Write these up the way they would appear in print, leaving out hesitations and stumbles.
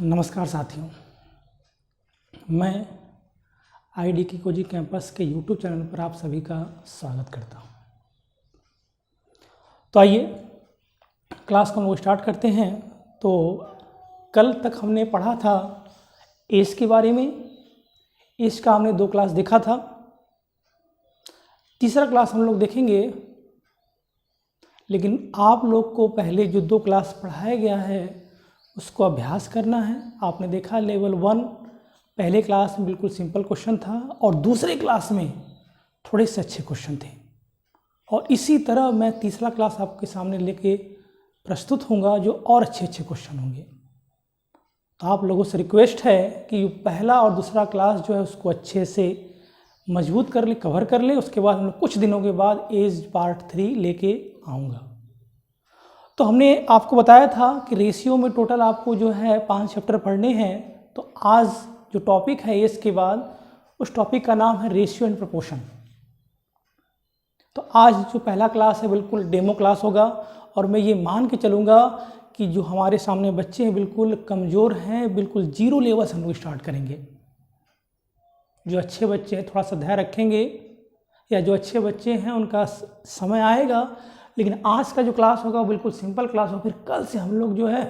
नमस्कार साथियों, मैं आईडी की कोजी कैंपस के यूट्यूब चैनल पर आप सभी का स्वागत करता हूं। तो आइए क्लास को हम लोग स्टार्ट करते हैं। तो कल तक हमने पढ़ा था एज के बारे में। एज का हमने 2 क्लास देखा था। तीसरा क्लास हम लोग देखेंगे, लेकिन आप लोग को पहले जो 2 क्लास पढ़ाया गया है उसको अभ्यास करना है। आपने देखा लेवल 1 पहले क्लास में बिल्कुल सिंपल क्वेश्चन था और दूसरे क्लास में थोड़े से अच्छे क्वेश्चन थे, और इसी तरह मैं तीसरा क्लास आपके सामने लेके प्रस्तुत होऊंगा जो और अच्छे क्वेश्चन होंगे। तो आप लोगों से रिक्वेस्ट है कि पहला और दूसरा क्लास जो है उसको अच्छे से मजबूत कर ले, कवर कर ले। उसके बाद हम कुछ दिनों के बाद एज पार्ट 3 लेके आऊँगा। तो हमने आपको बताया था कि रेशियो में टोटल आपको जो है 5 चैप्टर पढ़ने हैं। तो आज जो टॉपिक है एज के बाद, उस टॉपिक का नाम है रेशियो एंड प्रोपोर्शन। तो आज जो पहला क्लास है बिल्कुल डेमो क्लास होगा, और मैं ये मान के चलूँगा कि जो हमारे सामने बच्चे हैं बिल्कुल कमज़ोर हैं, बिल्कुल 0 लेवल से हम लोग स्टार्ट करेंगे। जो अच्छे बच्चे हैं थोड़ा सा धैर्य रखेंगे, या जो अच्छे बच्चे हैं उनका समय आएगा। लेकिन आज का जो क्लास होगा वो बिल्कुल सिंपल क्लास होगा। फिर कल से हम लोग जो है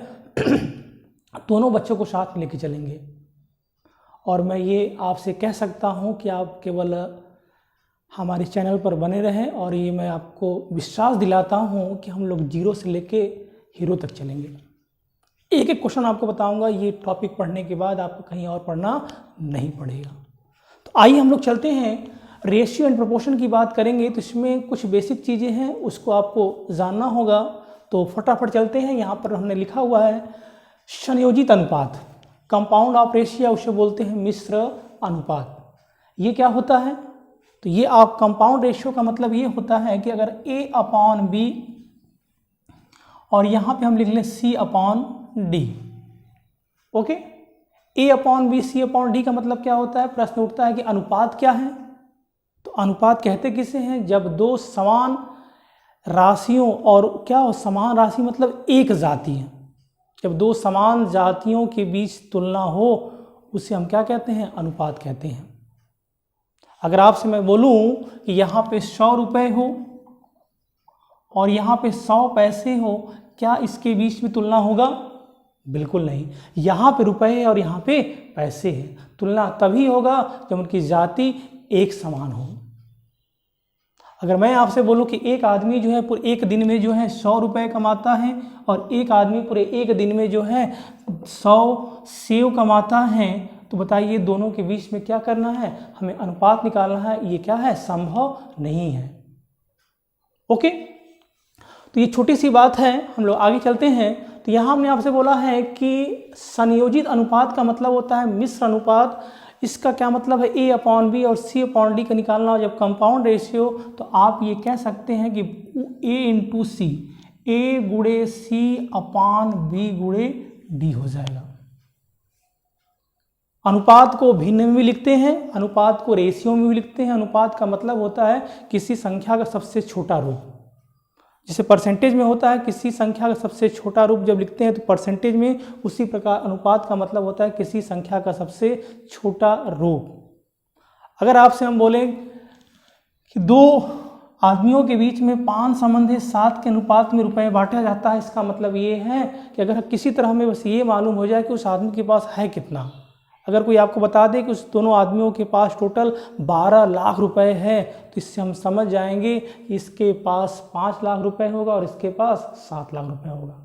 दोनों बच्चों को साथ में लेके चलेंगे। और मैं ये आपसे कह सकता हूँ कि आप केवल हमारे चैनल पर बने रहें, और ये मैं आपको विश्वास दिलाता हूँ कि हम लोग 0 से लेके हीरो तक चलेंगे। एक एक क्वेश्चन आपको बताऊँगा। ये टॉपिक पढ़ने के बाद आपको कहीं और पढ़ना नहीं पड़ेगा। तो आइए हम लोग चलते हैं। रेशियो एंड प्रोपोर्शन की बात करेंगे तो इसमें कुछ बेसिक चीज़ें हैं, उसको आपको जानना होगा। तो फटाफट चलते हैं। यहाँ पर हमने लिखा हुआ है संयोजित अनुपात, कंपाउंड ऑफ रेशियो, उसे बोलते हैं मिश्र अनुपात। ये क्या होता है? तो ये आप कंपाउंड रेशियो का मतलब ये होता है कि अगर A/B और यहाँ पे हम लिख लें C/D। ओके, A/B C/D का मतलब क्या होता है? प्रश्न उठता है कि अनुपात क्या है। तो अनुपात कहते किसे हैं? जब 2 समान राशियों, और क्या हो समान राशि मतलब एक जाति है, जब 2 समान जातियों के बीच तुलना हो उसे हम क्या कहते हैं? अनुपात कहते हैं। अगर आपसे मैं बोलूं कि यहाँ पे 100 रुपये हो और यहाँ पे 100 पैसे हो, क्या इसके बीच में तुलना होगा? बिल्कुल नहीं। यहाँ पे रुपए है और यहाँ पे पैसे है। तुलना तभी होगा जब उनकी जाति एक समान हो। अगर मैं आपसे बोलूं कि एक आदमी जो है पूरे एक दिन में जो है 100 रुपये कमाता है, और एक आदमी पूरे एक दिन में जो है 100 सेव कमाता है, तो बताइए दोनों के बीच में क्या करना है? हमें अनुपात निकालना है। ये क्या है? संभव नहीं है। ओके, तो ये छोटी सी बात है। हम लोग आगे चलते हैं। तो यहाँ हमने आपसे बोला है कि संयोजित अनुपात का मतलब होता है मिश्र अनुपात। इसका क्या मतलब है? A/B और C/D का निकालना हो जब कंपाउंड रेशियो, तो आप ये कह सकते हैं कि A/C, A गुणे C/B गुणे D हो जाएगा। अनुपात को भिन्न में भी लिखते हैं, अनुपात को रेशियो में भी लिखते हैं। अनुपात का मतलब होता है किसी संख्या का सबसे छोटा रूप। जैसे परसेंटेज में होता है किसी संख्या का सबसे छोटा रूप जब लिखते हैं तो परसेंटेज में, उसी प्रकार अनुपात का मतलब होता है किसी संख्या का सबसे छोटा रूप। अगर आपसे हम बोलें कि 2 आदमियों के बीच में 5 संबंध है, 7 के अनुपात में रुपए बांटा जाता है, इसका मतलब ये है कि अगर किसी तरह हमें बस ये मालूम हो जाए कि उस आदमी के पास है कितना। अगर कोई आपको बता दे कि उस दोनों आदमियों के पास टोटल 12 लाख रुपए है, तो इससे हम समझ जाएंगे कि इसके पास 5 लाख रुपए होगा और इसके पास 7 लाख रुपए होगा।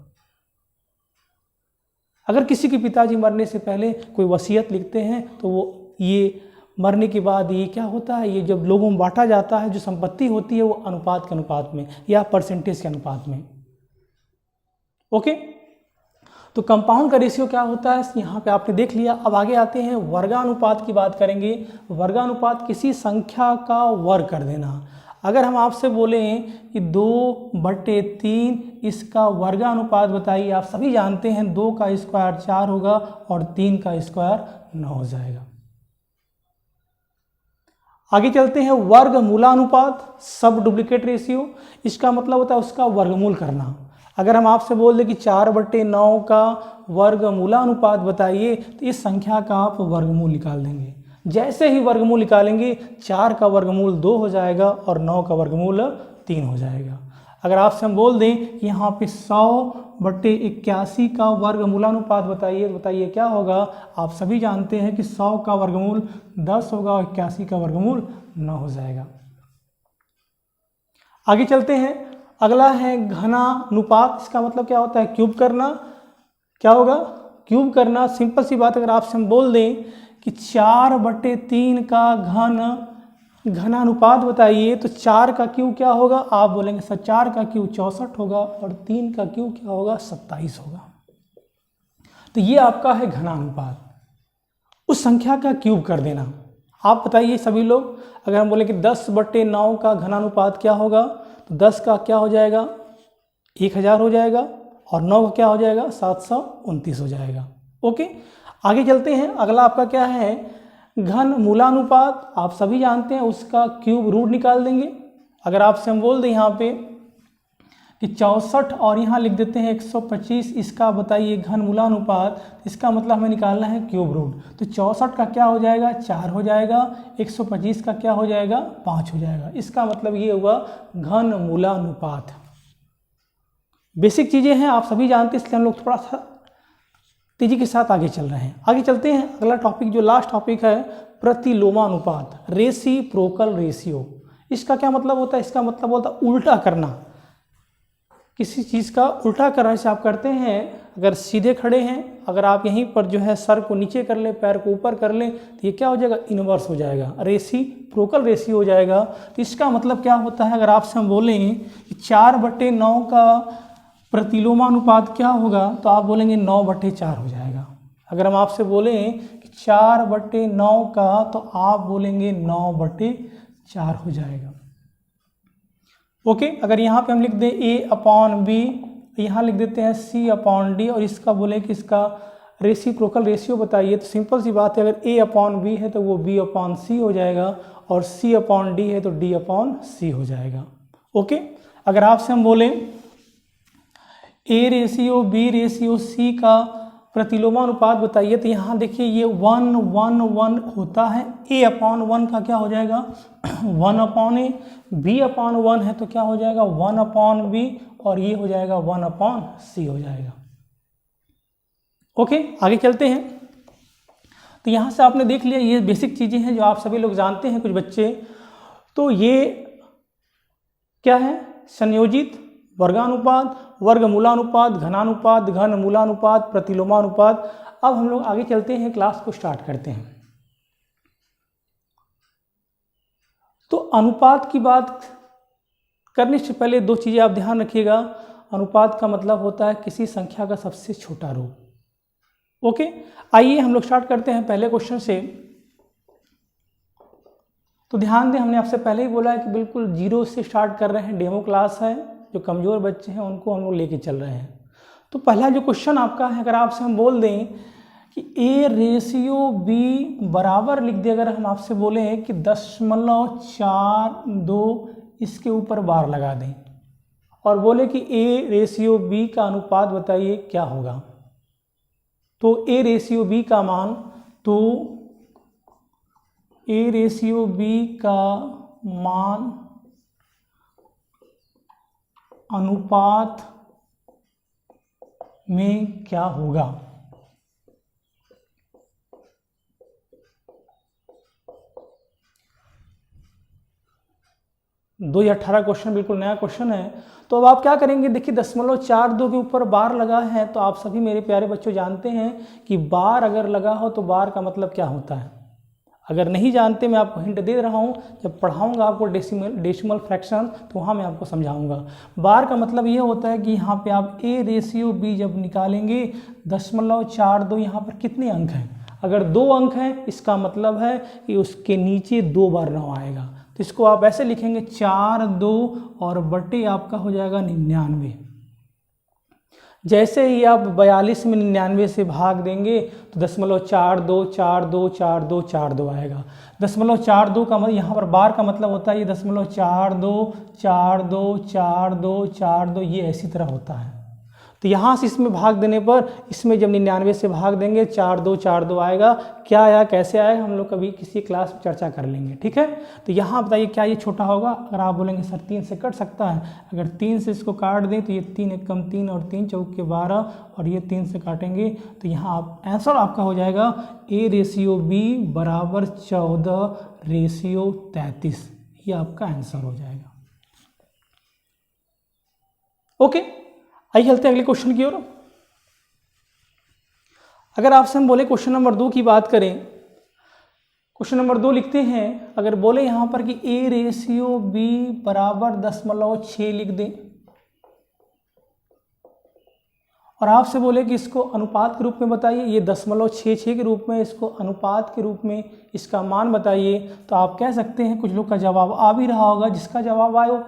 अगर किसी के पिताजी मरने से पहले कोई वसीयत लिखते हैं तो वो ये मरने के बाद ये क्या होता है? ये जब लोगों में बांटा जाता है, जो संपत्ति होती है वो अनुपात के अनुपात में या परसेंटेज के अनुपात में। ओके, तो कंपाउंड का रेशियो क्या होता है यहाँ पे आपने देख लिया। अब आगे आते हैं, वर्गानुपात की बात करेंगे। वर्गानुपात किसी संख्या का वर्ग कर देना। अगर हम आपसे बोलें कि 2/3 इसका वर्गानुपात बताइए, आप सभी जानते हैं 2 का स्क्वायर 4 होगा और 3 का स्क्वायर 9 हो जाएगा। आगे चलते हैं, वर्गमूलानुपात, सब डुप्लीकेट रेशियो। इसका मतलब होता है उसका वर्गमूल करना। अगर हम आपसे बोल दें कि 4/9 का वर्गमूलानुपात बताइए, तो इस संख्या का आप वर्गमूल निकाल देंगे। जैसे ही वर्गमूल निकालेंगे 4 का वर्गमूल 2 हो जाएगा और 9 का वर्गमूल 3 हो जाएगा। अगर आपसे हम बोल दें कि यहाँ पे 100/81 का वर्गमूलानुपात बताइए, तो बताइए क्या होगा। आप सभी जानते हैं कि 100 का वर्गमूल 10 होगा और 81 का वर्गमूल 9 हो जाएगा। आगे चलते हैं, अगला है घनानुपात। इसका मतलब क्या होता है, क्यूब करना। क्या होगा, क्यूब करना। सिंपल सी बात, अगर आपसे हम बोल दें कि 4/3 का घनानुपात बताइए, तो 4 का क्यूब क्या होगा, आप बोलेंगे सर 4 का क्यूब 64 होगा और 3 का क्यूब क्या होगा, 27 होगा। तो ये आपका है घनानुपात, उस संख्या का क्यूब कर देना। आप बताइए सभी लोग, अगर हम बोले कि 10/9 का घनानुपात क्या होगा, तो 10 का क्या हो जाएगा, 1000 हो जाएगा और 9 का क्या हो जाएगा, 729 हो जाएगा। ओके, आगे चलते हैं। अगला आपका क्या है, घनमूलानुपात। आप सभी जानते हैं उसका क्यूब रूट निकाल देंगे। अगर आपसे हम बोल दें यहाँ पे कि 64 और यहाँ लिख देते हैं 125, इसका बताइए घनमूलानुपात, इसका मतलब हमें निकालना है क्यूब रूट। तो 64 का क्या हो जाएगा, 4 हो जाएगा, 125 का क्या हो जाएगा, 5 हो जाएगा। इसका मतलब ये हुआ घनमूलानुपात। बेसिक चीज़ें हैं, आप सभी जानते हैं, इसलिए हम लोग थोड़ा सा तेजी के साथ आगे चल रहे हैं। आगे चलते हैं, अगला टॉपिक जो लास्ट टॉपिक है, प्रतिलोमानुपात, रेसिप्रोकल रेशियो। इसका क्या मतलब होता है, इसका मतलब होता है उल्टा करना, किसी चीज़ का उल्टा करना। जैसे आप करते हैं, अगर सीधे खड़े हैं, अगर आप यहीं पर जो है सर को नीचे कर लें, पैर को ऊपर कर लें, तो ये क्या हो जाएगा, इनवर्स हो जाएगा, रेसिप्रोकल रेशियो हो जाएगा। तो इसका मतलब क्या होता है, अगर आपसे हम बोलें कि 4/9 का प्रतिलोमानुपात क्या होगा, तो आप बोलेंगे 9/4 हो जाएगा। अगर हम आपसे बोलें कि 4/9 का, तो आप बोलेंगे 9/4 हो जाएगा। ओके, अगर यहाँ पे हम लिख दें A/B, यहाँ लिख देते हैं C/D और इसका बोले कि इसका रेसिप्रोकल रेशियो बताइए, तो सिंपल सी बात है, अगर A/B है तो वो B/C हो जाएगा और C/D है तो D/C हो जाएगा। ओके, अगर आपसे हम बोलें A/B/C का प्रतिलोमानुपात बताइए, तो यहाँ देखिए ये 1:1:1 होता है। A/1 का क्या हो जाएगा, 1/A, B/1 है तो क्या हो जाएगा, 1/B और ये हो जाएगा 1/C हो जाएगा। ओके, आगे चलते हैं। तो यहाँ से आपने देख लिया, ये बेसिक चीज़ें हैं जो आप सभी लोग जानते हैं, कुछ बच्चे। तो ये क्या है, संयोजित, वर्गानुपात, वर्गमूलानुपात, घनानुपात, घनमूलानुपात, प्रतिलोमानुपात। अब हम लोग आगे चलते हैं, क्लास को स्टार्ट करते हैं। तो अनुपात की बात करने से पहले दो चीज़ें आप ध्यान रखिएगा। अनुपात का मतलब होता है किसी संख्या का सबसे छोटा रूप। ओके, आइए हम लोग स्टार्ट करते हैं पहले क्वेश्चन से। तो ध्यान दें, हमने आपसे पहले ही बोला है कि बिल्कुल 0 से स्टार्ट कर रहे हैं, डेमो क्लास है, जो कमज़ोर बच्चे हैं उनको हम लोग लेके चल रहे हैं। तो पहला जो क्वेश्चन आपका है, अगर आपसे हम बोल दें कि A/B बराबर लिख दे, अगर हम आपसे बोले कि 0.42, इसके ऊपर बार लगा दें और बोले कि A/B का अनुपात बताइए क्या होगा, तो A/B का मान, तो A/B का मान अनुपात में क्या होगा। 2018 क्वेश्चन, बिल्कुल नया क्वेश्चन है। तो अब आप क्या करेंगे, देखिए 0.42 के ऊपर बार लगा है, तो आप सभी मेरे प्यारे बच्चों जानते हैं कि बार अगर लगा हो तो बार का मतलब क्या होता है। अगर नहीं जानते, मैं आपको हिंट दे रहा हूँ, जब पढ़ाऊँगा आपको डेसिमल फ्रैक्शन, तो वहाँ मैं आपको समझाऊँगा। बार का मतलब ये होता है कि यहाँ पे आप A/B जब निकालेंगे, 0.42, यहाँ पर कितने अंक हैं, अगर 2 अंक हैं, इसका मतलब है कि उसके नीचे 2 बार 9 आएगा। तो इसको आप ऐसे लिखेंगे 4/2 और बटे आपका हो जाएगा 99। जैसे ही आप 42 में 99 से भाग देंगे तो 0.42424242 आएगा। 0.42 का मतलब, यहाँ पर बार का मतलब होता है ये 0.42424242, ये ऐसी तरह होता है। तो यहाँ से इसमें भाग देने पर इसमें जब 99 से भाग देंगे 4 2 आएगा। क्या आया, कैसे आएगा, हम लोग कभी किसी क्लास में चर्चा कर लेंगे, ठीक है। तो यहाँ बताइए क्या ये छोटा होगा। अगर आप बोलेंगे सर 3 से कट सकता है, अगर 3 से इसको काट दें तो ये 3 एकम 3 और 3 चौके 12 और ये 3 से काटेंगे तो यहाँ आप आंसर आपका हो जाएगा A/B बराबर 14/33। ये आपका आंसर हो जाएगा। ओके, आइए चलते हैं अगले क्वेश्चन की ओर। अगर आपसे हम बोले क्वेश्चन नंबर 2 की बात करें, क्वेश्चन नंबर 2 लिखते हैं, अगर बोले यहाँ पर कि A/B बराबर 0.6 लिख दें और आपसे बोले कि इसको अनुपात के रूप में बताइए, ये 0.66 के रूप में, इसको अनुपात के रूप में इसका मान बताइए, तो आप कह सकते हैं कुछ लोग का जवाब आ भी रहा होगा, जिसका जवाब आए वो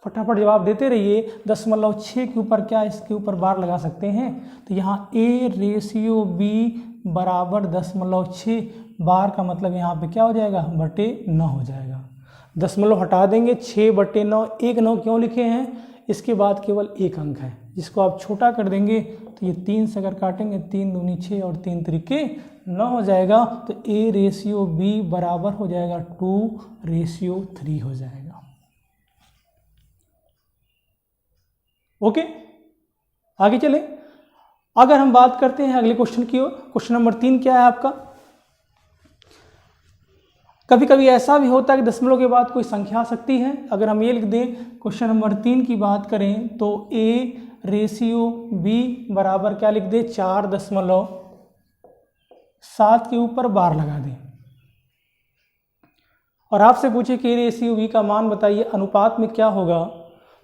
फटाफट जवाब देते रहिए। 0.6 के ऊपर क्या इसके ऊपर बार लगा सकते हैं, तो यहाँ A/B बराबर 0.6, बार का मतलब यहाँ पे क्या हो जाएगा, बटे 9 हो जाएगा। दशमलव हटा देंगे, 6/9, 1 9 क्यों लिखे हैं, इसके बाद केवल एक अंक है, जिसको आप छोटा कर देंगे तो ये 3 से अगर काटेंगे 3 दूनी 6 और 3 त्रिके 9 हो जाएगा। तो A/B बराबर हो जाएगा 2/3 हो जाएगा। ओके, आगे चले। अगर हम बात करते हैं अगले क्वेश्चन की ओर, क्वेश्चन नंबर 3 क्या है आपका। कभी कभी ऐसा भी होता है कि दशमलव के बाद कोई संख्या आ सकती है। अगर हम ये लिख दें, क्वेश्चन नंबर 3 की बात करें तो A/B बराबर क्या लिख दें, 4.7 के ऊपर बार लगा दें और आपसे पूछे कि A/B का मान बताइए, अनुपात में क्या होगा,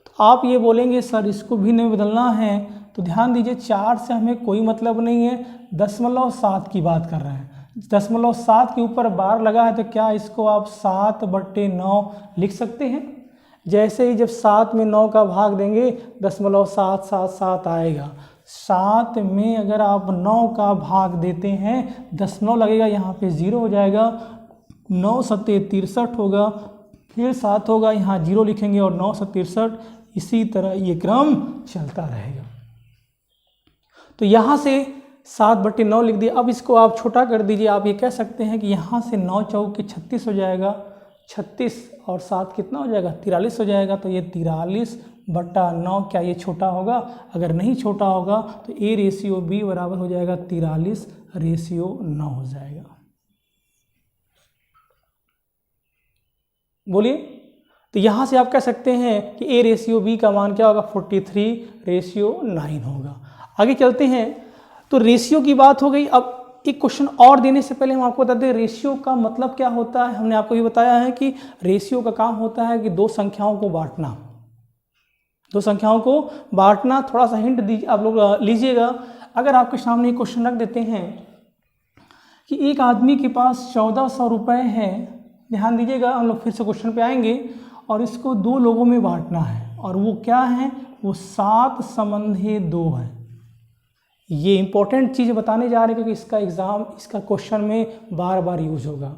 तो आप ये बोलेंगे सर इसको भी नहीं बदलना है। तो ध्यान दीजिए 4 से हमें कोई मतलब नहीं है, 0.7 की बात कर रहे हैं। 0.7 के ऊपर बार लगा है तो क्या इसको आप 7/9 लिख सकते हैं। जैसे ही जब 7 में 9 का भाग देंगे 0.777 आएगा। 7 में अगर आप 9 का भाग देते हैं, 9 लगेगा, यहाँ पे 0 हो जाएगा, 9 सत्ते 63 होगा, फिर 7 होगा, यहाँ 0 लिखेंगे और 9 से 63, इसी तरह ये क्रम चलता रहेगा। तो यहाँ से 7/9 लिख दिया। अब इसको आप छोटा कर दीजिए, आप ये कह सकते हैं कि यहाँ से 9 चौके 36 हो जाएगा, 36 और 7 कितना हो जाएगा, 43 हो जाएगा। तो ये 43/9, क्या ये छोटा होगा, अगर नहीं छोटा होगा तो A/B बराबर हो जाएगा 43/9 हो जाएगा। बोलिए, तो यहाँ से आप कह सकते हैं कि A/B का मान क्या होगा, 43/9 होगा। आगे चलते हैं, तो रेशियो की बात हो गई। अब एक क्वेश्चन और देने से पहले हम आपको बता दें रेशियो का मतलब क्या होता है। हमने आपको ये बताया है कि रेशियो का काम होता है कि दो संख्याओं को बांटना, दो संख्याओं को बांटना। थोड़ा सा हिंट दीजिए आप लोग लीजिएगा। अगर आपके सामने एक क्वेश्चन रख देते हैं कि एक आदमी के पास 1400 रुपये है, ध्यान दीजिएगा, हम लोग फिर से क्वेश्चन पे आएंगे, और इसको दो लोगों में बांटना है, और वो क्या है, वो 7 संबंधी 2 है। ये इंपॉर्टेंट चीज़ बताने जा रहे हैं क्योंकि इसका एग्ज़ाम, इसका क्वेश्चन में बार बार यूज होगा।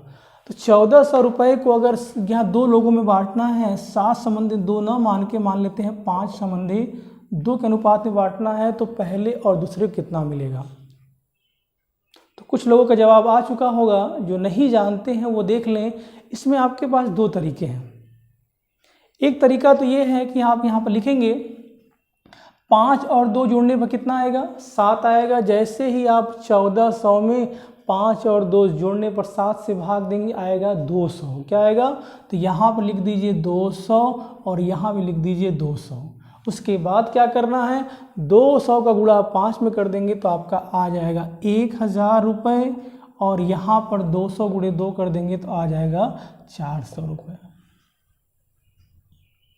तो 1400 रुपये को अगर यहाँ 2 लोगों में बांटना है, 7 संबंधी 2 न मान के मान लेते हैं 5 संबंधी 2 के अनुपात में बांटना है, तो पहले और दूसरे को कितना मिलेगा। तो कुछ लोगों का जवाब आ चुका होगा, जो नहीं जानते हैं वो देख लें। इसमें आपके पास 2 तरीके हैं। एक तरीका तो ये है कि आप यहाँ पर लिखेंगे 5 और 2 जोड़ने पर कितना आएगा, 7 आएगा। जैसे ही आप 1400 में 5 और 2 जोड़ने पर 7 से भाग देंगे, आएगा 200। क्या आएगा, तो यहाँ पर लिख दीजिए 200 और यहाँ भी लिख दीजिए 200। उसके बाद क्या करना है, 200 का गुणा 5 में कर देंगे तो आपका आ जाएगा 1000 रुपये, और यहाँ पर 200 गुणे 2 कर देंगे तो आ जाएगा 400 रुपये।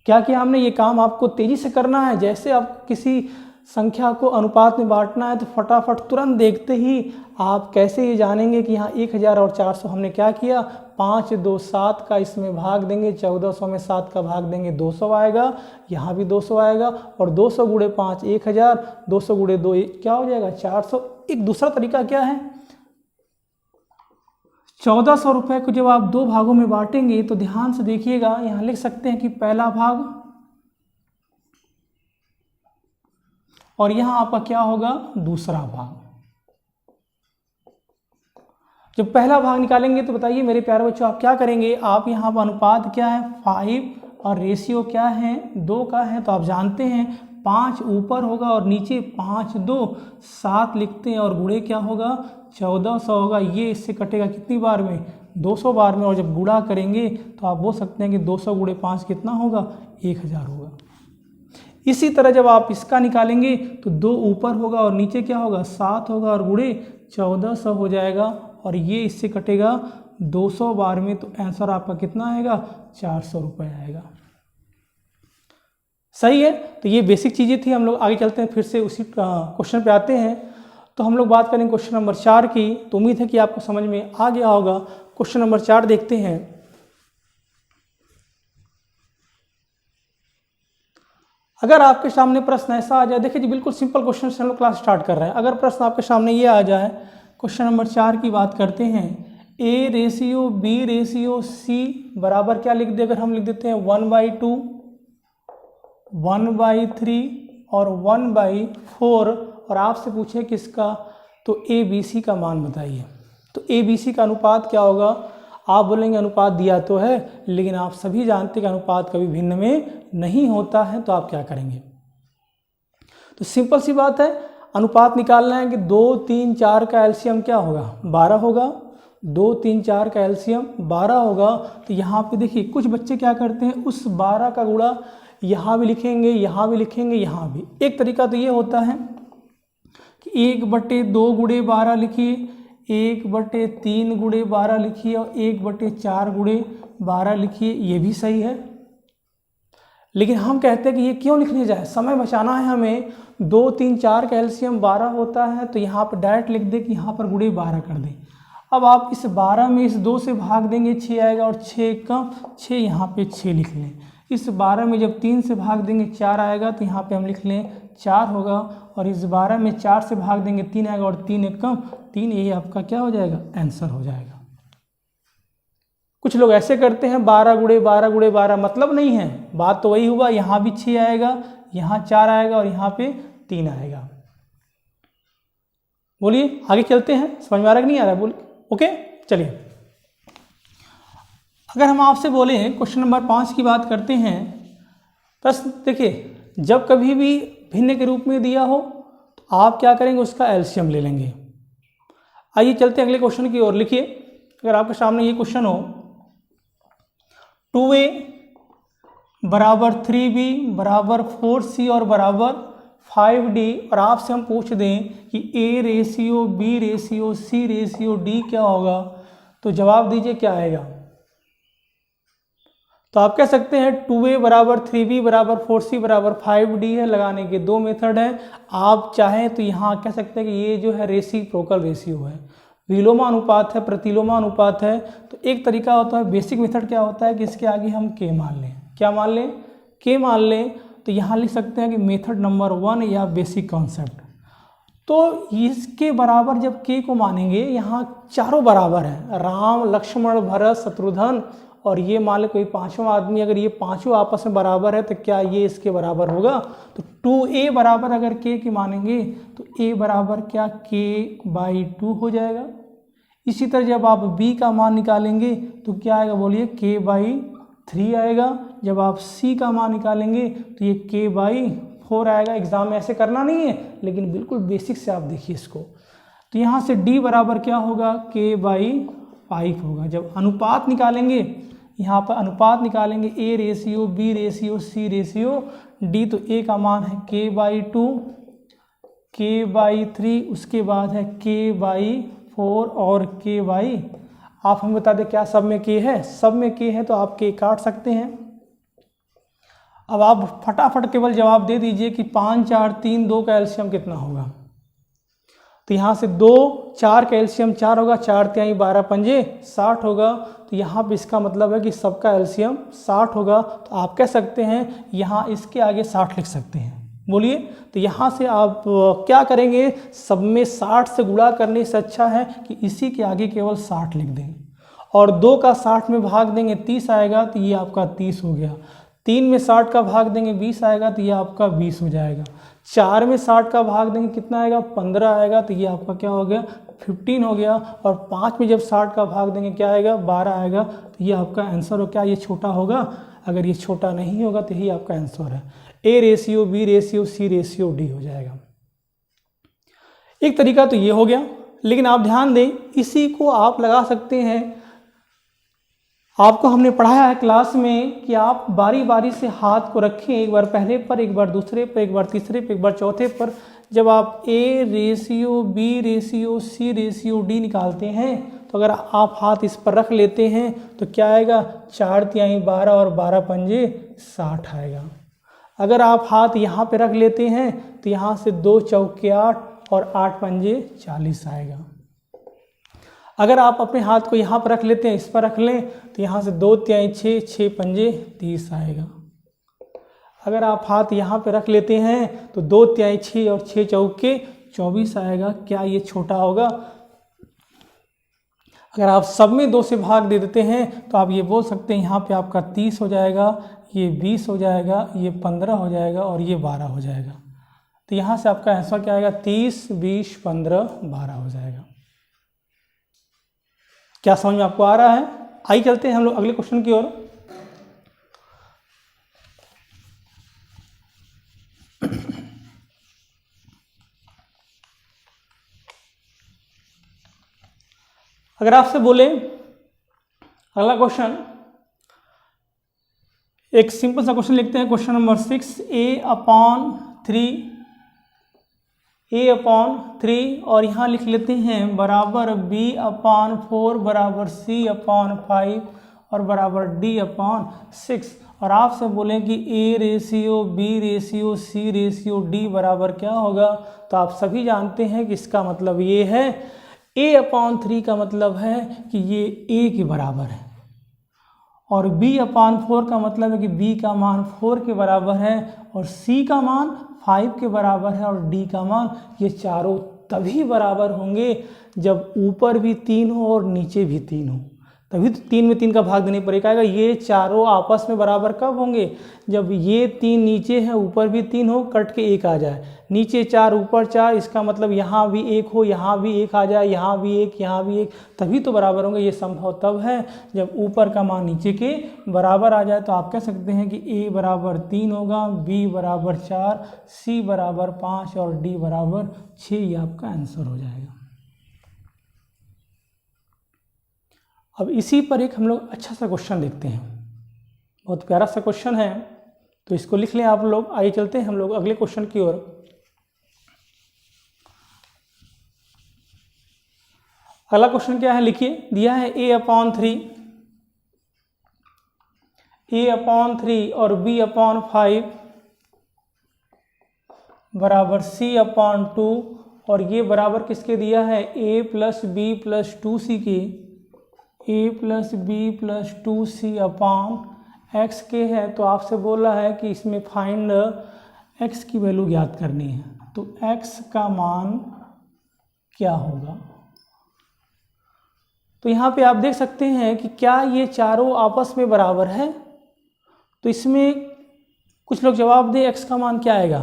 क्या किया हमने, ये काम आपको तेजी से करना है। जैसे आप किसी संख्या को अनुपात में बांटना है तो फटाफट तुरंत देखते ही आप कैसे ये जानेंगे कि यहाँ 1000 और 400 हमने क्या किया, 5 2 7 का इसमें भाग देंगे, 1400 में 7 का भाग देंगे, 200 आएगा, यहाँ भी 200 आएगा, और 200 गुणे 5 1000, 200 गुणे 2 क्या हो जाएगा 400। एक दूसरा तरीका क्या है, 1400 रुपये को जब आप 2 भागों में बांटेंगे तो ध्यान से देखिएगा, यहाँ लिख सकते हैं कि पहला भाग और यहाँ आपका क्या होगा, दूसरा भाग। जब पहला भाग निकालेंगे तो बताइए मेरे प्यारे बच्चों आप क्या करेंगे, आप यहाँ पर अनुपात क्या है 5 और रेशियो क्या है 2 का है, तो आप जानते हैं 5 ऊपर होगा और नीचे 5 2 7 लिखते हैं और गुणे क्या होगा 1400 होगा। ये इससे कटेगा कितनी बार में, 200 बार में, और जब गुणा करेंगे तो आप बोल सकते हैं कि 200 गुणे 5 कितना होगा, 1000 होगा। इसी तरह जब आप इसका निकालेंगे तो 2 ऊपर होगा और नीचे क्या होगा 7 होगा और गुणे 1400 हो जाएगा, और ये इससे कटेगा 200 बार में, तो आंसर आपका कितना आएगा 400 रुपये आएगा। सही है। तो ये बेसिक चीज़ें थी। हम लोग आगे चलते हैं, फिर से उसी क्वेश्चन पे आते हैं। तो हम लोग बात करेंगे क्वेश्चन नंबर 4 की। तो उम्मीद है कि आपको समझ में आ गया होगा। क्वेश्चन नंबर 4 देखते हैं। अगर आपके सामने प्रश्न ऐसा आ जाए, देखिए जी बिल्कुल सिंपल क्वेश्चन से हम लोग क्लास स्टार्ट कर रहे हैं। अगर प्रश्न आपके सामने ये आ जाए, क्वेश्चन नंबर 4 की बात करते हैं, A ratio B ratio C बराबर क्या लिख दे, अगर हम लिख देते हैं 1/2 1/3 और 1/4, और आपसे पूछे किसका, तो ABC का मान बताइए। तो ABC का अनुपात क्या होगा, आप बोलेंगे अनुपात दिया तो है, लेकिन आप सभी जानते हैं कि अनुपात कभी भिन्न में नहीं होता है, तो आप क्या करेंगे। तो सिंपल सी बात है, अनुपात निकालना है कि 2 3 4 का एलसीएम क्या होगा 12 होगा, 2 3 4 का एलसीएम 12 होगा। तो यहाँ पे देखिए कुछ बच्चे क्या करते हैं, उस 12 का गुणा यहाँ भी लिखेंगे, यहाँ भी लिखेंगे, यहाँ भी। एक तरीका तो ये होता है कि 1/2 गुणे 12 लिखिए, 1/3 गुणे 12 लिखिए, और 1/4 गुणे 12 लिखिए, ये भी सही है। लेकिन हम कहते हैं कि ये क्यों लिखने जाए, समय बचाना है हमें। 2 3 4 का एलसीएम 12 होता है, तो यहाँ पर डायरेक्ट लिख दे कि यहाँ पर गुणे 12 कर दें। अब आप इस 12 में इस 2 से भाग देंगे 6 आएगा, और 6 कम 6 यहाँ पे 6 लिख लें। इस 12 में जब 3 से भाग देंगे 4 आएगा, तो यहाँ पे हम लिख लें 4 होगा, और इस 12 में 4 से भाग देंगे 3 आएगा, और 3 1 कम 3, ये आपका क्या हो जाएगा, आंसर हो जाएगा। कुछ लोग ऐसे करते हैं 12 गुणे 12 गुणे 12, मतलब नहीं है, बात तो वही हुआ, यहाँ भी 6 आएगा, यहाँ 4 आएगा, और यहाँ पे 3 आएगा। बोलिए आगे चलते हैं, समझ में आ रहा कि नहीं आ रहा है, बोलिए। ओके चलिए, अगर हम आपसे बोले क्वेश्चन नंबर 5 की बात करते हैं। प्रश्न देखिए, जब कभी भी भिन्न के रूप में दिया हो तो आप क्या करेंगे, उसका एलसीएम ले लेंगे। आइए चलते हैं अगले क्वेश्चन की ओर। लिखिए, अगर आपके सामने ये क्वेश्चन हो, 2A बराबर 3B बराबर 4C और बराबर 5D, और आपसे हम पूछ दें कि A ratio B ratio C ratio D क्या होगा, तो जवाब दीजिए क्या आएगा। तो आप कह सकते हैं 2A बराबर 3B बराबर 4C बराबर 5D है। लगाने के 2 मेथड हैं। आप चाहें तो यहाँ कह सकते हैं कि ये जो है रेसिप्रोकल रेशियो है, विलोमा अनुपात है, प्रतिलोमा अनुपात है। तो एक तरीका होता है, बेसिक मेथड क्या होता है कि इसके आगे हम K मान लें। क्या मान लें, K मान लें। तो यहाँ लिख सकते हैं कि मेथड नंबर 1 या बेसिक कॉन्सेप्ट। तो इसके बराबर जब K को मानेंगे, यहाँ चारों बराबर हैं, राम लक्ष्मण भरत शत्रुघ्न, और ये मान ले कोई पांचवा आदमी, अगर ये पांचों आपस में बराबर है तो क्या ये इसके बराबर होगा। तो 2A बराबर अगर K की मानेंगे तो A बराबर क्या K/2 हो जाएगा। इसी तरह जब आप B का मान निकालेंगे तो क्या आएगा, बोलिए K/3 आएगा। जब आप C का मान निकालेंगे तो ये K/4 आएगा। एग्जाम में ऐसे करना नहीं है, लेकिन बिल्कुल बेसिक से आप देखिए इसको। तो यहाँ से D बराबर क्या होगा, K/5 होगा। जब अनुपात निकालेंगे, यहाँ पर अनुपात निकालेंगे A ratio B ratio C ratio D, तो A का मान है K/2, K/3, उसके बाद है K/4 और K/, आप हमें बता दें क्या सब में K है, सब में K है, तो आप K काट सकते हैं। अब आप फटाफट केवल जवाब दे दीजिए कि 5 4 3 2 का एलसीएम कितना होगा। तो यहाँ से 2 4 का एलसीएम 4 होगा, 4 तिहाई 12 पंजे 60 होगा। तो यहाँ पे इसका मतलब है कि सबका एलसीएम 60 होगा। तो आप कह सकते हैं यहाँ इसके आगे 60 लिख सकते हैं। बोलिए, तो यहाँ से आप क्या करेंगे, सब में 60 से गुणा करने से अच्छा है कि इसी के आगे केवल 60 लिख दें, और 2 का 60 में भाग देंगे 30 आएगा, तो ये आपका 30 हो गया। 3 में 60 का भाग देंगे 20 आएगा, तो ये आपका 20 हो जाएगा। 4 में 60 का भाग देंगे कितना आएगा, 15 आएगा, तो ये आपका क्या हो गया, 15 हो गया। और 5 में जब 60 का भाग देंगे क्या आएगा, 12 आएगा, तो ये आपका आंसर हो। क्या ये छोटा होगा? अगर ये छोटा नहीं होगा तो यही आपका आंसर है। A ratio, B ratio, C ratio, D हो जाएगा। एक तरीका तो ये हो गया, लेकिन आप ध्यान दें इसी को आप लगा सकते हैं। आपको हमने पढ़ाया है क्लास में कि आप बारी बारी से हाथ को रखें, एक बार पहले पर, एक बार दूसरे पर, एक बार तीसरे पर, एक बार चौथे पर। जब आप A ratio, B ratio, C ratio, D निकालते हैं तो अगर आप हाथ इस पर रख लेते हैं तो क्या आएगा, 4 तिहाई 12 और 12 पंजे 60 आएगा। अगर आप हाथ यहाँ पे रख लेते हैं तो यहाँ से 2 चौके 8 और 8 पंजे 40 आएगा। अगर आप अपने हाथ को यहाँ पर रख लेते हैं, इस पर रख लें, तो यहाँ से 2 तिहाई 6, 6 पंजे 30 आएगा। अगर आप हाथ यहाँ पे रख लेते हैं तो 2 तिहाई 6 और 6 चौके 24 आएगा। क्या ये छोटा होगा? अगर आप सब में 2 से भाग दे देते हैं तो आप ये बोल सकते हैं यहाँ पे आपका 30 हो जाएगा, ये 20 हो जाएगा, ये 15 हो जाएगा और ये 12 हो जाएगा। तो यहाँ से आपका आंसर क्या आएगा, 30, 20, 15, 12 हो जाएगा। क्या समझ में आपको आ रहा है? आइए चलते हैं हम लोग अगले क्वेश्चन की ओर। अगर आपसे बोले अगला क्वेश्चन, एक सिंपल सा क्वेश्चन लिखते हैं, क्वेश्चन नंबर 6, a अपॉन 3 और यहाँ लिख लेते हैं बराबर b/4 बराबर c/5 और बराबर d/6। और आपसे बोलें कि a ratio, b ratio, c ratio, d बराबर क्या होगा, तो आप सभी जानते हैं कि इसका मतलब ये है, a/3 का मतलब है कि ये a के बराबर है, और b/4 का मतलब है कि b का मान 4 के बराबर है, और c का मान 5 के बराबर है, और d का मान, ये चारों तभी बराबर होंगे जब ऊपर भी 3 हो और नीचे भी 3 हो। तभी तो 3 में 3 का भाग देने पर एक आएगा। ये चारों आपस में बराबर कब होंगे, जब ये 3 नीचे है, ऊपर भी 3 हो, कट के 1 आ जाए, नीचे 4 ऊपर 4, इसका मतलब यहाँ भी 1 हो, यहाँ भी 1 आ जाए, यहाँ भी 1, यहाँ भी 1, तभी तो बराबर होंगे। ये संभव तब है जब ऊपर का मान नीचे के बराबर आ जाए। तो आप कह सकते हैं कि a बराबर 3 होगा, b बराबर 4, c बराबर 5 और d बराबर 6। ये आपका आंसर हो जाएगा। अब इसी पर एक हम लोग अच्छा सा क्वेश्चन देखते हैं, बहुत प्यारा सा क्वेश्चन है, तो इसको लिख लें आप लोग। आइए चलते हैं हम लोग अगले क्वेश्चन की ओर। अगला क्वेश्चन क्या है, लिखिए, दिया है a/3 और b/5 बराबर c/2, और ये बराबर किसके दिया है, a + b + 2c के, a + b + 2c upon x के है। तो आपसे बोला है कि इसमें फाइंड x की वैल्यू ज्ञात करनी है, तो x का मान क्या होगा। तो यहाँ पे आप देख सकते हैं कि क्या ये चारों आपस में बराबर है, तो इसमें कुछ लोग जवाब दें x का मान क्या आएगा।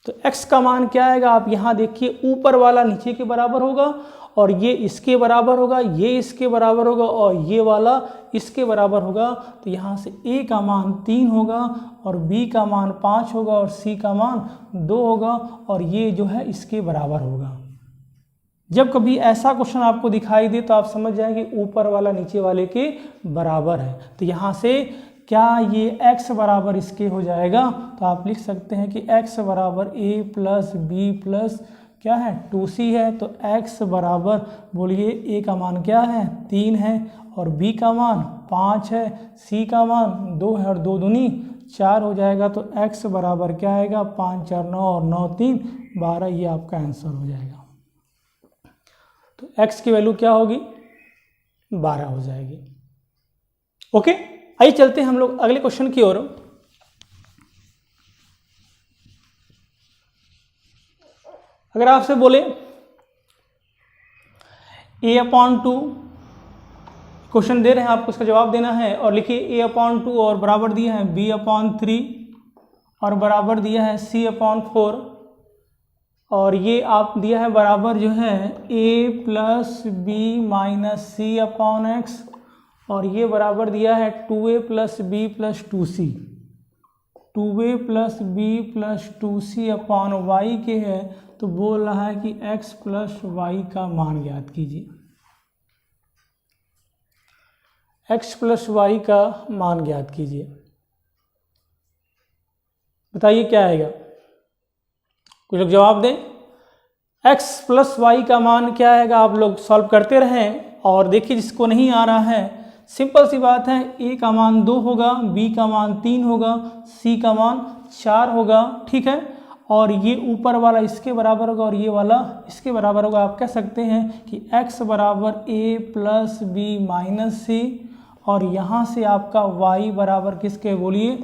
तो x का मान क्या आएगा, आप यहाँ देखिए, ऊपर वाला नीचे के बराबर होगा, और ये इसके बराबर होगा, ये इसके बराबर होगा, और ये वाला इसके बराबर होगा। तो यहाँ से a का मान 3 होगा, और b का मान 5 होगा, और c का मान 2 होगा, और ये जो है इसके बराबर होगा। जब कभी ऐसा क्वेश्चन आपको दिखाई दे तो आप समझ जाएं कि ऊपर वाला नीचे वाले के बराबर है। तो यहाँ से क्या ये x बराबर इसके हो जाएगा, तो आप लिख सकते हैं कि x बराबर a + b + क्या है 2c है। तो x बराबर, बोलिए, a का मान क्या है, 3 है, और b का मान 5 है, c का मान 2 है, और 2 दूनी 4 हो जाएगा। तो x बराबर क्या आएगा, 5 4 9 और 9 3 12, ये आपका आंसर हो जाएगा। तो x की वैल्यू क्या होगी, 12 हो जाएगी। ओके, आइए चलते हैं हम लोग अगले क्वेश्चन की ओर। अगर आपसे बोले a/2 क्वेश्चन दे रहे हैं, आपको उसका जवाब देना है, और लिखिए a/2 और बराबर दिया है b/3 और बराबर दिया है c/4 और ये आप दिया है बराबर जो है a plus B minus c/x और ये बराबर दिया है 2a plus B plus 2c 2a plus B plus 2c/y के है। तो बोल रहा है कि x प्लस वाई का मान ज्ञात कीजिए, x प्लस वाई का मान ज्ञात कीजिए। बताइए क्या आएगा, कुछ लोग जवाब दें। x प्लस वाई का मान क्या आएगा, आप लोग सॉल्व करते रहें और देखिए जिसको नहीं आ रहा है सिंपल सी बात है, a का मान 2 होगा, b का मान 3 होगा, c का मान 4 होगा, ठीक है। और ये ऊपर वाला इसके बराबर होगा और ये वाला इसके बराबर होगा। आप कह सकते हैं कि x बराबर a प्लस बी माइनस सी और यहाँ से आपका y बराबर किसके बोलिए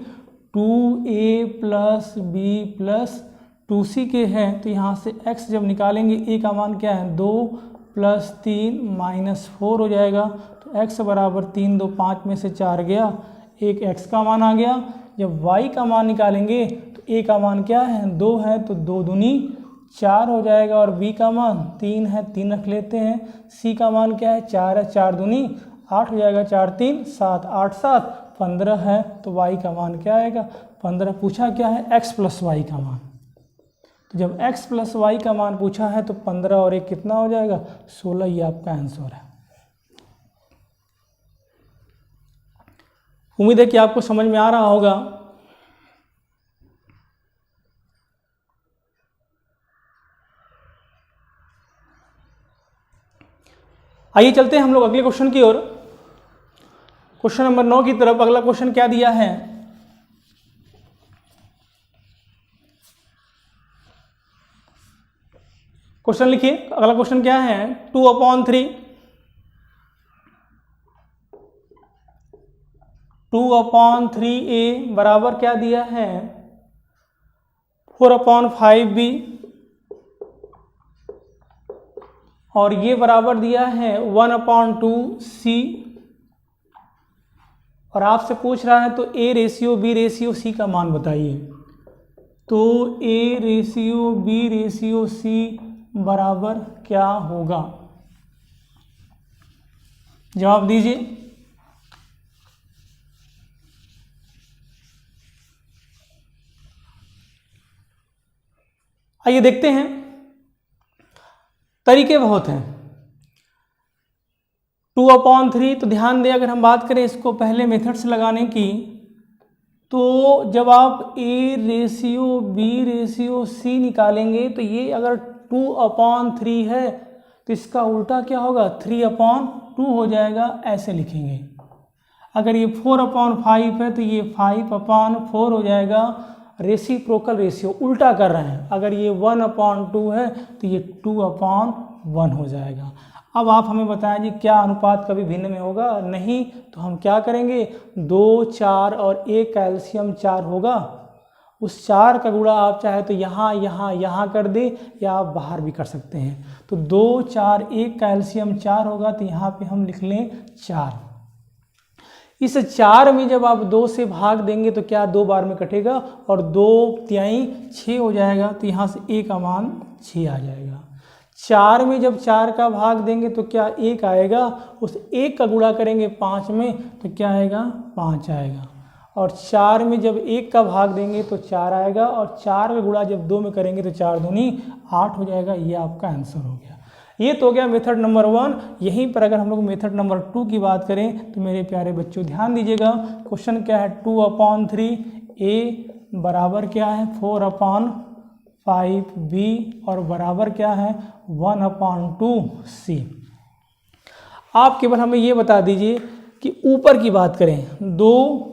2a plus B plus 2c के हैं। तो यहाँ से x जब निकालेंगे a का मान क्या है 2 प्लस 3 माइनस 4 हो जाएगा। तो x बराबर 3 2 5 में से 4 गया, एक x का मान आ गया। जब y का मान निकालेंगे तो a का मान क्या है 2 है, तो 2 दूनी 4 हो जाएगा और b का मान 3 है, 3 रख लेते हैं। c का मान क्या है 4 है, 4 दूनी 8 हो जाएगा, 4 3 7 8 7 15 है। तो y का मान क्या आएगा 15। पूछा क्या है x प्लस वाई का मान। तो जब x प्लस वाई का मान पूछा है तो 15 और 1 कितना हो जाएगा 16, ये आपका आंसर है। उम्मीद है कि आपको समझ में आ रहा होगा। आइए चलते हैं हम लोग अगले क्वेश्चन की ओर, क्वेश्चन नंबर 9 की तरफ। अगला क्वेश्चन क्या दिया है, क्वेश्चन लिखिए। अगला क्वेश्चन क्या है 2/3 2/3a बराबर क्या दिया है 4/5b और ये बराबर दिया है 1/2c और आपसे पूछ रहा है तो a ratio b ratio c का मान बताइए। तो a ratio b ratio c बराबर क्या होगा, जवाब दीजिए। आइए देखते हैं, तरीके बहुत हैं। 2/3 तो ध्यान दें, अगर हम बात करें इसको पहले मेथड से लगाने की, तो जब आप a ratio b ratio c निकालेंगे तो ये अगर 2/3 है तो इसका उल्टा क्या होगा 3/2 हो जाएगा, ऐसे लिखेंगे। अगर ये 4/5 है तो ये 5/4 हो जाएगा। रेसिप्रोकल रेशियो उल्टा कर रहे हैं। अगर ये 1/2 है तो ये 2/1 हो जाएगा। अब आप हमें बताएं जी क्या अनुपात कभी भिन्न में होगा, नहीं। तो हम क्या करेंगे 2 4 और 1 कैल्शियम 4 होगा, उस 4 का गुणा आप चाहे तो यहाँ यहाँ यहाँ कर दे या आप बाहर भी कर सकते हैं। तो 2 4 1 कैल्शियम 4 होगा, तो यहाँ पे हम लिख लें 4। इस 4 में जब आप 2 से भाग देंगे तो क्या 2 बार में कटेगा और 2 तिहाई 6 हो जाएगा। तो यहाँ से a का मान 6 आ जाएगा। 4 में जब 4 का भाग देंगे तो क्या 1 आएगा, उस 1 का गुणा करेंगे 5 में तो क्या आएगा 5 आएगा। और 4 में जब 1 का भाग देंगे तो 4 आएगा और 4 का गुणा जब 2 में करेंगे तो 4 दूनी 8 हो जाएगा। ये आपका आंसर हो गया। ये तो हो गया मेथड नंबर 1। यहीं पर अगर हम लोग मेथड नंबर 2 की बात करें तो मेरे प्यारे बच्चों ध्यान दीजिएगा। क्वेश्चन क्या है 2/3 a बराबर क्या है 4/5b और बराबर क्या है 1/2c। आप केवल हमें ये बता दीजिए कि ऊपर की बात करें 2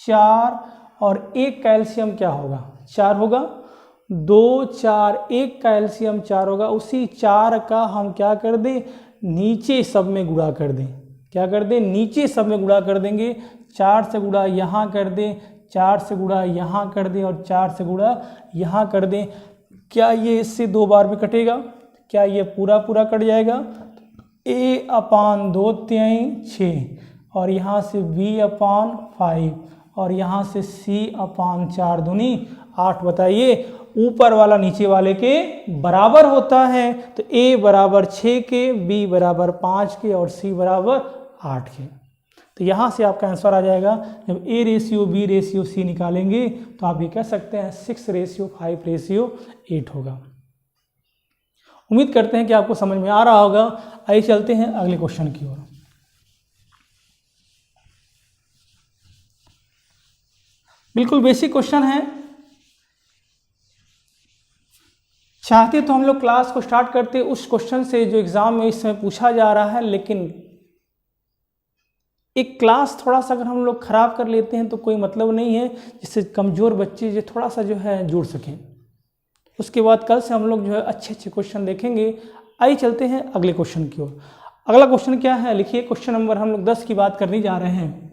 4 और 1 कैल्शियम क्या होगा 4 होगा। 2 4 1 कैल्शियम 4 होगा। उसी 4 का हम क्या कर दें नीचे सब में गुणा कर दें। क्या कर दें नीचे सब में गुणा कर देंगे। 4 से गुणा यहाँ कर दें, 4 से गुणा यहाँ कर दें और 4 से गुणा यहाँ कर दें। क्या ये इससे 2 बार में कटेगा, क्या ये पूरा पूरा कट जाएगा। a/2 6 और यहाँ से b/5 और यहाँ से C/4 दूनी 8। बताइए ऊपर वाला नीचे वाले के बराबर होता है, तो A बराबर 6 के, B बराबर 5 के और C बराबर 8 के। तो यहाँ से आपका आंसर आ जाएगा। जब A/B/C निकालेंगे तो आप ये कह सकते हैं 6/5/8 होगा। उम्मीद करते हैं कि आपको समझ में आ रहा होगा। आइए चलते हैं अगले क्वेश्चन की ओर। बिल्कुल बेसिक क्वेश्चन है। चाहते तो हम लोग क्लास को स्टार्ट करते उस क्वेश्चन से जो एग्जाम में इस समय पूछा जा रहा है, लेकिन एक क्लास थोड़ा सा अगर हम लोग खराब कर लेते हैं तो कोई मतलब नहीं है, जिससे कमज़ोर बच्चे जो थोड़ा सा जो है जुड़ सकें। उसके बाद कल से हम लोग जो है अच्छे अच्छे क्वेश्चन देखेंगे। आइए चलते हैं अगले क्वेश्चन की ओर। अगला क्वेश्चन क्या है, लिखिए। क्वेश्चन नंबर हम लोग 10 की बात करने जा रहे हैं।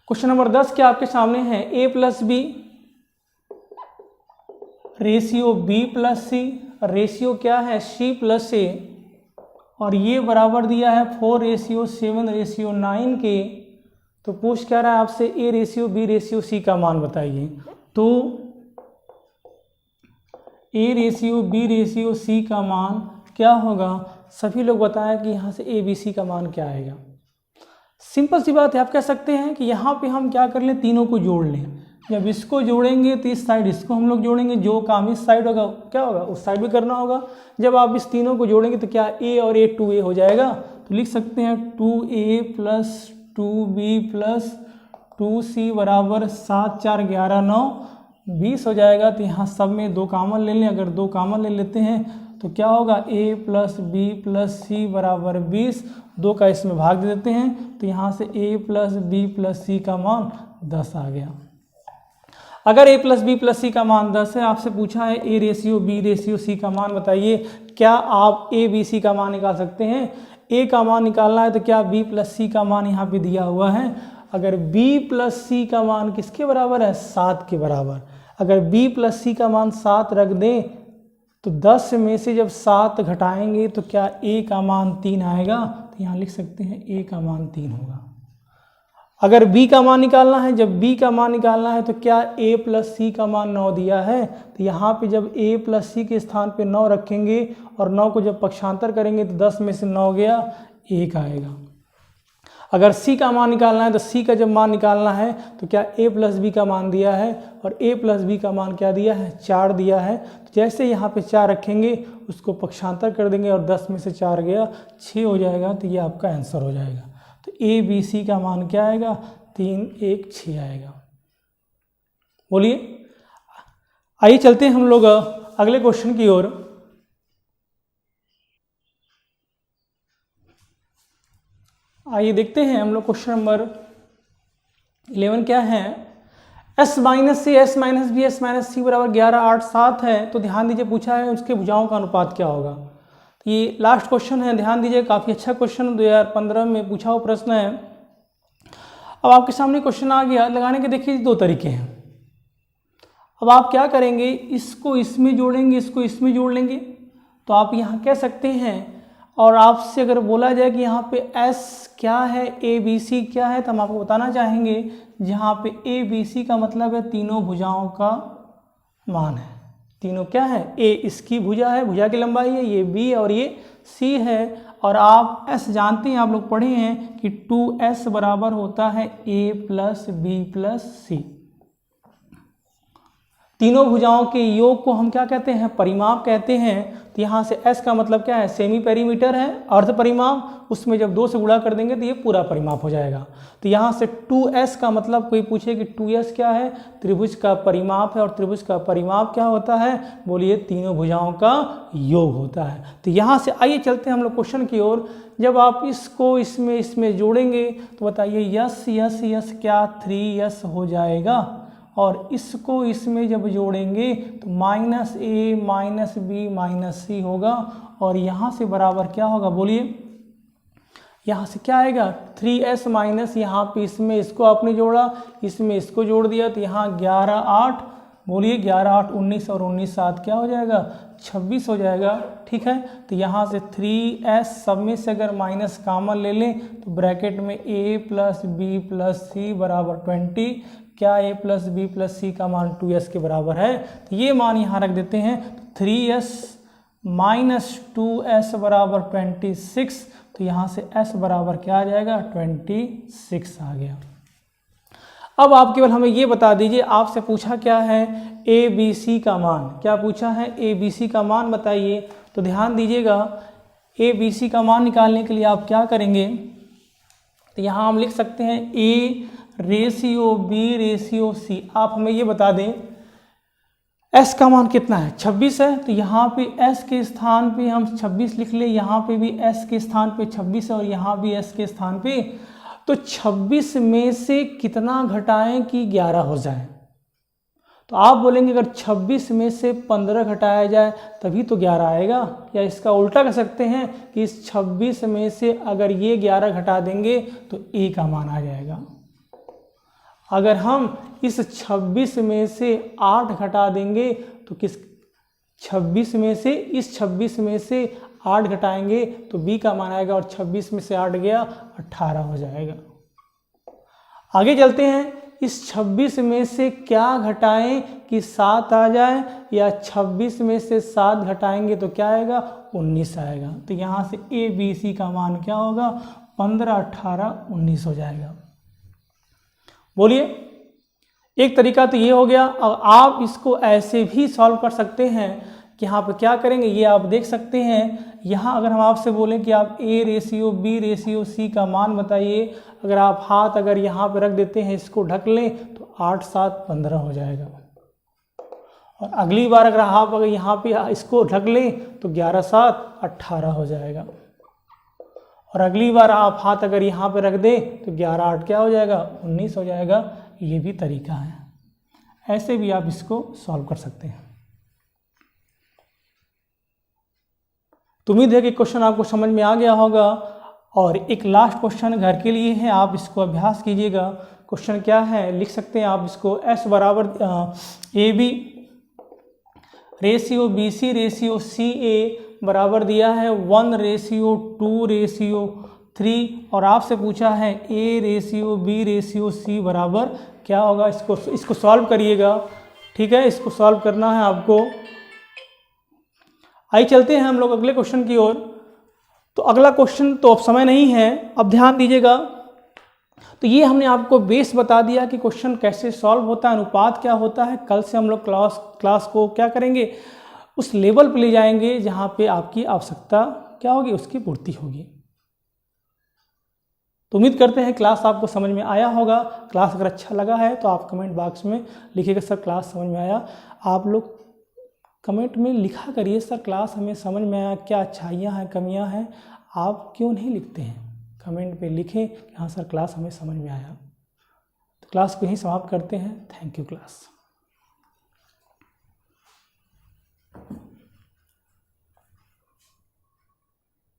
क्वेश्चन नंबर 10 क्या आपके सामने है, A+B रेशियो B+C, रेशियो क्या है C+A, और ये बराबर दिया है 4:7:9 के। तो पूछ क्या रहा है आपसे, A/B/C का मान बताइए। तो A/B/C का मान क्या होगा, सभी लोग बताएं कि यहाँ से ABC का मान क्या आएगा। सिंपल सी बात है, आप कह सकते हैं कि यहाँ पे हम क्या कर लें, तीनों को जोड़ लें। जब इसको जोड़ेंगे तो इस साइड इसको हम लोग जोड़ेंगे, जो काम इस साइड होगा क्या होगा उस साइड भी करना होगा। जब आप इस तीनों को जोड़ेंगे तो क्या A और A 2A हो जाएगा। तो लिख सकते हैं 2A + 2B + 2C बराबर 7 4 11 9 20 हो जाएगा। तो यहाँ सब में 2 कामन ले लें। अगर 2 कामन ले लेते हैं तो क्या होगा, A + B + C बराबर 20। 2 का इसमें भाग दे देते हैं तो यहाँ से A + B + C का मान 10 आ गया। अगर A + B + C का मान 10 है, आपसे पूछा है A/B/C का मान बताइए। क्या आप ABC का मान निकाल सकते हैं? A का मान निकालना है तो क्या B + C का मान यहाँ पे दिया हुआ है। अगर B + C का मान किसके बराबर है, 7 के बराबर। अगर B + C का मान 7 रख दें तो 10 में से जब 7 घटाएंगे तो क्या A का मान 3 आएगा। तो यहाँ लिख सकते हैं A का मान 3 होगा। अगर B का मान निकालना है, जब B का मान निकालना है तो क्या A + C का मान 9 दिया है। तो यहाँ पे जब A + C के स्थान पे 9 रखेंगे और 9 को जब पक्षांतर करेंगे तो 10 में से 9 गया, 1 आएगा। अगर C का मान निकालना है तो C का जब मान निकालना है तो क्या A + B का मान दिया है, और A + B का मान क्या दिया है, 4 दिया है। तो जैसे यहाँ पे 4 रखेंगे उसको पक्षांतर कर देंगे और 10 में से 4 गया, 6 हो जाएगा। तो ये आपका आंसर हो जाएगा। तो ABC का मान क्या आएगा, 3 1 6 आएगा। बोलिए। आइए चलते हैं हम लोग अगले क्वेश्चन की ओर। आइए देखते हैं हम लोग क्वेश्चन नंबर 11 क्या है। S - C S - B S - C बराबर 11 8 7 है। तो ध्यान दीजिए पूछा है उसके भुजाओं का अनुपात क्या होगा। तो ये लास्ट क्वेश्चन है, ध्यान दीजिए। काफ़ी अच्छा क्वेश्चन 2015 में पूछा हुआ प्रश्न है। अब आपके सामने क्वेश्चन आ गया। लगाने के देखिए 2 तरीके हैं। अब आप क्या करेंगे, इसको इसमें जोड़ेंगे, इसको इसमें जोड़ लेंगे। तो आप यहाँ कह सकते हैं, और आपसे अगर बोला जाए कि यहाँ पे S क्या है, ABC क्या है, तो हम आपको बताना चाहेंगे जहाँ पे ABC का मतलब है तीनों भुजाओं का मान है। तीनों क्या है, A इसकी भुजा है, भुजा की लंबाई है, ये B और ये C है। और आप S जानते हैं, आप लोग पढ़े हैं कि 2S बराबर होता है A + B + C। तीनों भुजाओं के योग को हम क्या कहते हैं, परिमाप कहते हैं। तो यहाँ से S का मतलब क्या है, सेमी पेरीमीटर है, अर्ध परिमाप। उसमें जब 2 से गुणा कर देंगे तो ये पूरा परिमाप हो जाएगा। तो यहाँ से 2S का मतलब, कोई पूछे कि 2S क्या है, त्रिभुज का परिमाप है। और त्रिभुज का परिमाप क्या होता है, बोलिए तीनों भुजाओं का योग होता है। तो यहाँ से आइए चलते हैं हम लोग क्वेश्चन की ओर। जब आप इसको इसमें जोड़ेंगे तो बताइए यस यस यस क्या 3S हो जाएगा। और इसको इसमें जब जोड़ेंगे तो -A -B -C होगा। और यहाँ से बराबर क्या होगा, बोलिए। यहाँ से क्या आएगा, 3S माइनस, यहाँ पे इसमें इसको आपने जोड़ा, इसमें इसको जोड़ दिया तो यहाँ 11 8 बोलिए 11 8 19 और 19 7 क्या हो जाएगा 26 हो जाएगा। ठीक है, तो यहाँ से 3s सब में से अगर माइनस कॉमन ले लें तो ब्रैकेट में a प्लस बी प्लस सी बराबर 20। क्या a प्लस बी प्लस सी का मान 2s के बराबर है, तो ये मान यहाँ रख देते हैं। 3s माइनस 2s बराबर 26, तो यहाँ से s बराबर क्या आ जाएगा 26 आ गया। अब आप केवल हमें ये बता दीजिए, आपसे पूछा क्या है ए बी सी का मान, क्या पूछा है ए बी सी का मान बताइए। तो ध्यान दीजिएगा, ए बी सी का मान निकालने के लिए आप क्या करेंगे, तो यहाँ हम लिख सकते हैं A ratio B ratio C. आप हमें ये बता दें s का मान कितना है 26 है, तो यहाँ पे s के स्थान पे हम 26 लिख ले, यहाँ पे भी s के स्थान पे 26 है और यहाँ भी s के स्थान पे। तो 26 में से कितना घटाएं कि 11 हो जाए, तो आप बोलेंगे अगर 26 में से 15 घटाया जाए तभी तो 11 आएगा, या इसका उल्टा कर सकते हैं कि इस 26 में से अगर ये 11 घटा देंगे तो a का मान आ जाएगा। अगर हम इस 26 में से 8 घटा देंगे तो किस 26 में से इस 26 में से 8 घटाएंगे तो b का मान आएगा, और 26 में से 8 गया 18 हो जाएगा। आगे चलते हैं, इस 26 में से क्या घटाएं कि 7 आ जाए, या 26 में से 7 घटाएंगे तो क्या आएगा 19 आएगा। तो यहाँ से ए बी सी का मान क्या होगा 15 18 19 हो जाएगा। बोलिए, एक तरीका तो ये हो गया। अब आप इसको ऐसे भी सॉल्व कर सकते हैं कि यहाँ पे क्या करेंगे, ये आप देख सकते हैं। यहाँ अगर हम आपसे बोलें कि आप a ratio b ratio c का मान बताइए, अगर आप हाथ अगर यहाँ पे रख देते हैं, इसको ढक लें तो 8 7 15 हो जाएगा। और अगली बार अगर आप अगर यहाँ पे इसको ढक लें तो 11 7 18 हो जाएगा। और अगली बार आप हाथ अगर यहाँ पे रख दें तो 11 8 क्या हो जाएगा 19 हो जाएगा। ये भी तरीका है, ऐसे भी आप इसको सॉल्व कर सकते हैं। तो उम्मीद है कि क्वेश्चन आपको समझ में आ गया होगा। और एक लास्ट क्वेश्चन घर के लिए है, आप इसको अभ्यास कीजिएगा। क्वेश्चन क्या है, लिख सकते हैं आप इसको, s बराबर A B ratio B C ratio C A बराबर दिया है 1:2:3, और आपसे पूछा है a ratio B ratio C बराबर क्या होगा। इसको सॉल्व करिएगा। ठीक है, इसको सॉल्व करना है आपको। आइए चलते हैं हम लोग अगले क्वेश्चन की ओर। तो अगला क्वेश्चन तो अब समय नहीं है, अब ध्यान दीजिएगा। तो ये हमने आपको बेस बता दिया कि क्वेश्चन कैसे सॉल्व होता है, अनुपात क्या होता है। कल से हम लोग क्लास को क्या करेंगे, उस लेवल पे ले जाएंगे जहाँ पे आपकी आवश्यकता क्या होगी, उसकी पूर्ति होगी। तो उम्मीद करते हैं क्लास आपको समझ में आया होगा। क्लास अगर अच्छा लगा है तो आप कमेंट बॉक्स में लिखिएगा सर क्लास समझ में आया। आप लोग कमेंट में लिखा करिए सर क्लास हमें समझ में आया, क्या अच्छाइयाँ हैं कमियाँ हैं। आप क्यों नहीं लिखते हैं, कमेंट पे लिखें कि हाँ सर क्लास हमें समझ में आया। तो क्लास को यहीं समाप्त करते हैं। Thank you class.